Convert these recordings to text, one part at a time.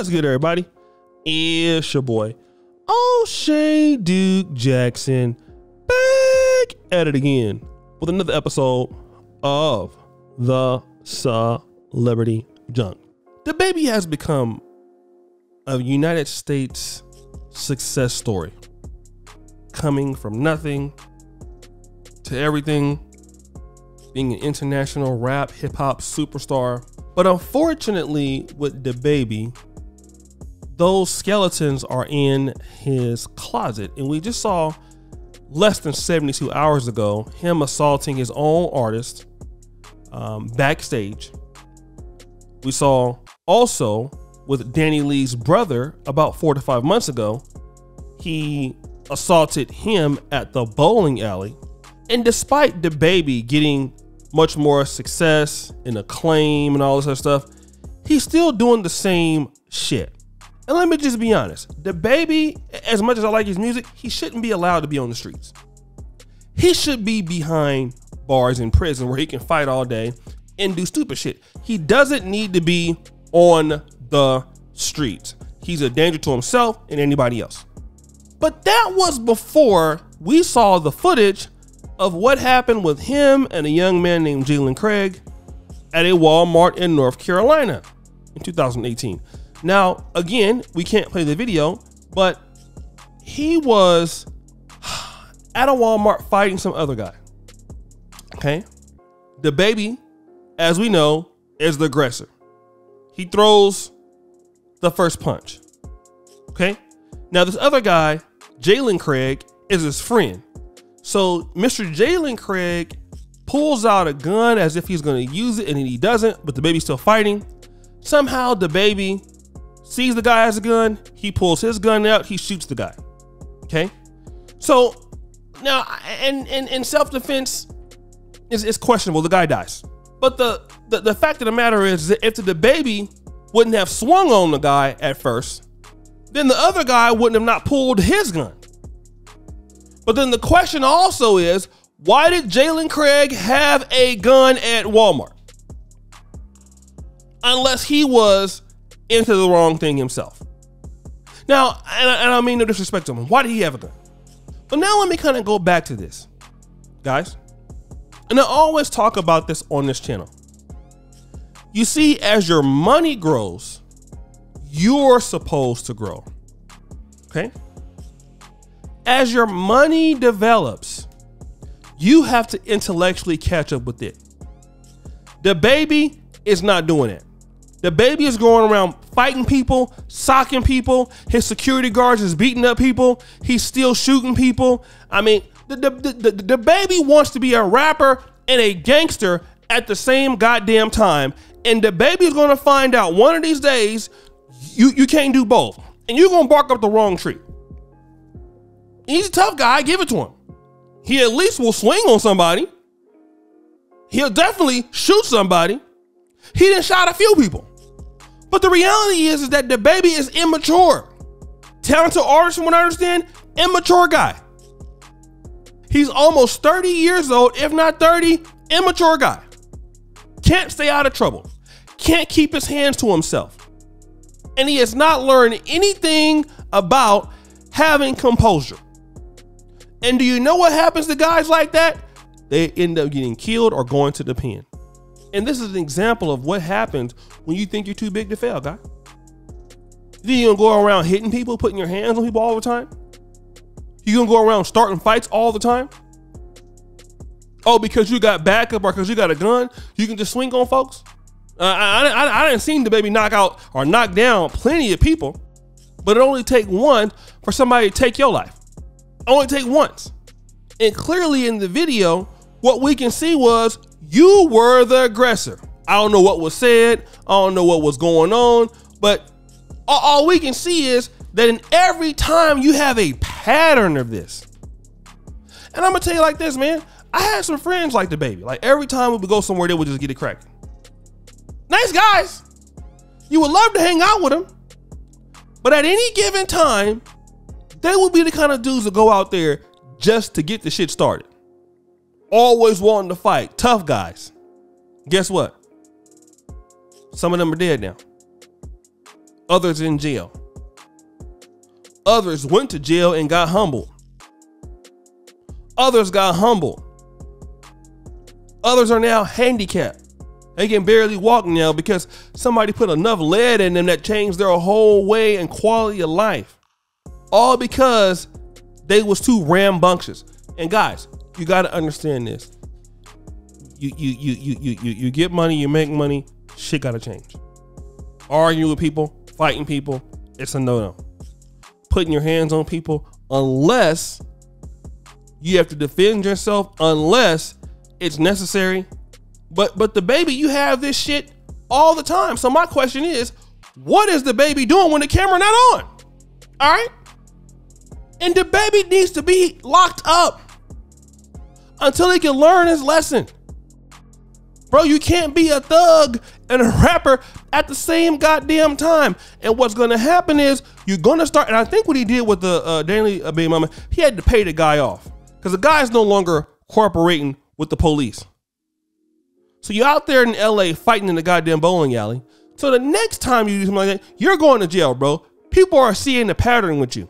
What's good, everybody? It's your boy, O'Shea Duke Jackson, back at it again with another episode of the Celebrity Junk. DaBaby has become a United States success story, coming from nothing to everything, being an international rap hip-hop superstar. But unfortunately with DaBaby, those skeletons are in his closet. And we just saw less than 72 hours ago him assaulting his own artist backstage. We saw also with Danny Lee's brother about 4 to 5 months ago, he assaulted him at the bowling alley. And despite DaBaby getting much more success and acclaim and all this other stuff, he's still doing the same shit. And let me just be honest, DaBaby, as much as I like his music, he shouldn't be allowed to be on the streets. He should be behind bars in prison where he can fight all day and do stupid shit. He doesn't need to be on the streets. He's a danger to himself and anybody else. But that was before we saw the footage of what happened with him and a young man named Jalen Craig at a Walmart in North Carolina in 2018. Now, again, we can't play the video, but he was at a Walmart fighting some other guy. Okay. DaBaby, as we know, is the aggressor. He throws the first punch. Okay. Now, this other guy, Jalen Craig, is his friend. So Mr. Jalen Craig pulls out a gun as if he's going to use it, and he doesn't, but DaBaby's still fighting. Somehow DaBaby sees the guy has a gun. He pulls his gun out. He shoots the guy. Okay. So now, and self-defense is questionable. The guy dies. But the fact of the matter is that if the DaBaby wouldn't have swung on the guy at first, then the other guy wouldn't have not pulled his gun. But then the question also is, why did Jalen Craig have a gun at Walmart? Unless he was into the wrong thing himself. Now, and I mean no disrespect to him, why did he have a gun? But now let me kind of go back to this, guys. And I always talk about this on this channel. You see, as your money grows, you're supposed to grow. Okay? As your money develops, you have to intellectually catch up with it. DaBaby is not doing it. DaBaby is going around fighting people, socking people. His security guards is beating up people. He's still shooting people. I mean, DaBaby wants to be a rapper and a gangster at the same goddamn time. And DaBaby is going to find out one of these days you can't do both. And you're going to bark up the wrong tree. He's a tough guy, give it to him. He at least will swing on somebody. He'll definitely shoot somebody. He done shot a few people. But the reality is that DaBaby is immature. Talented artist, from what I understand, immature guy. He's almost 30 years old, if not 30, immature guy. Can't stay out of trouble. Can't keep his hands to himself. And he has not learned anything about having composure. And do you know what happens to guys like that? They end up getting killed or going to the pen. And this is an example of what happens when you think you're too big to fail, guy. You gonna go around hitting people, putting your hands on people all the time? You gonna go around starting fights all the time? Oh, because you got backup or because you got a gun, you can just swing on folks? I didn't see DaBaby knock out or knock down plenty of people, but it only take one for somebody to take your life. Only take once. And clearly in the video, what we can see was you were the aggressor. I don't know what was said. I don't know what was going on, but all we can see is that in every time you have a pattern of this. And I'm gonna tell you like this, man. I had some friends like DaBaby. Like every time we would go somewhere, they would just get it cracking. Nice guys. You would love to hang out with them. But at any given time, they would be the kind of dudes that go out there just to get the shit started. Always wanting to fight. Tough guys. Guess what? Some of them are dead now. Others in jail. Others went to jail and got humbled. Others got humbled. Others are now handicapped. They can barely walk now because somebody put enough lead in them that changed their whole way and quality of life. All because they was too rambunctious. And guys, you got to understand this. You get money, you make money, shit got to change. Arguing with people, fighting people, it's a no-no. Putting your hands on people, unless you have to defend yourself, unless it's necessary. But the baby, you have this shit all the time. So my question is, what is the baby doing when the camera not on? All right? And the baby needs to be locked up until he can learn his lesson. Bro, you can't be a thug and a rapper at the same goddamn time. And what's going to happen is you're going to start, and I think what he did with the Daily Baby Mama, he had to pay the guy off because the guy's no longer cooperating with the police. So you're out there in LA fighting in the goddamn bowling alley. So the next time you do something like that, you're going to jail, bro. People are seeing the pattern with you.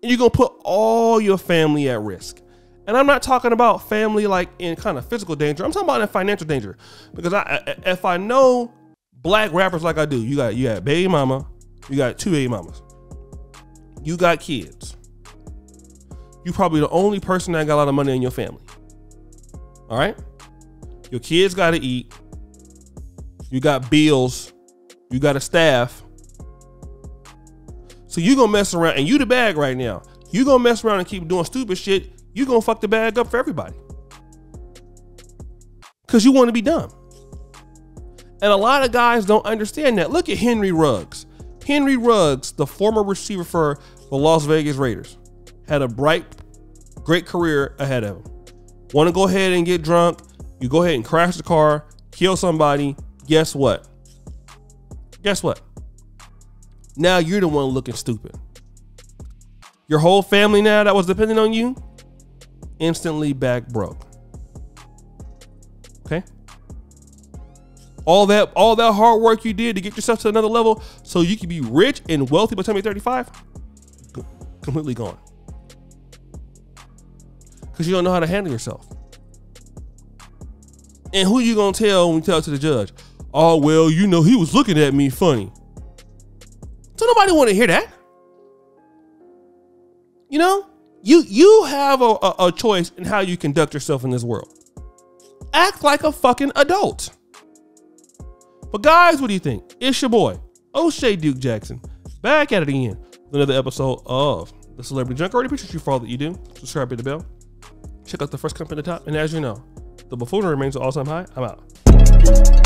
And you're going to put all your family at risk. And I'm not talking about family like in kind of physical danger. I'm talking about in financial danger. Because if I know black rappers like I do, you got baby mama, you got two baby mamas. You got kids. You probably the only person that got a lot of money in your family. All right? Your kids got to eat. You got bills. You got a staff. So you going to mess around, and you the bag right now. You going to mess around and keep doing stupid shit. You going to fuck the bag up for everybody. Because you want to be dumb. And a lot of guys don't understand that. Look at Henry Ruggs. Henry Ruggs, the former receiver for the Las Vegas Raiders, had a bright, great career ahead of him. Want to go ahead and get drunk. You go ahead and crash the car, kill somebody. Guess what? Guess what? Now you're the one looking stupid. Your whole family now that was depending on you, instantly back broke. Okay? All that hard work you did to get yourself to another level so you can be rich and wealthy by the time you're 35, completely gone. Because you don't know how to handle yourself. And who you gonna tell when you tell it to the judge? Oh, well, you know, he was looking at me funny. So nobody want to hear that. You know, you have a choice in how you conduct yourself in this world. Act like a fucking adult. But guys, what do you think? It's your boy, O'Shea Duke Jackson, back at it again with another episode of The Celebrity Junk. I already appreciate you for all that you do. Subscribe, hit the bell. Check out the first comment at the top. And as you know, the buffoonery remains an all-time high. I'm out.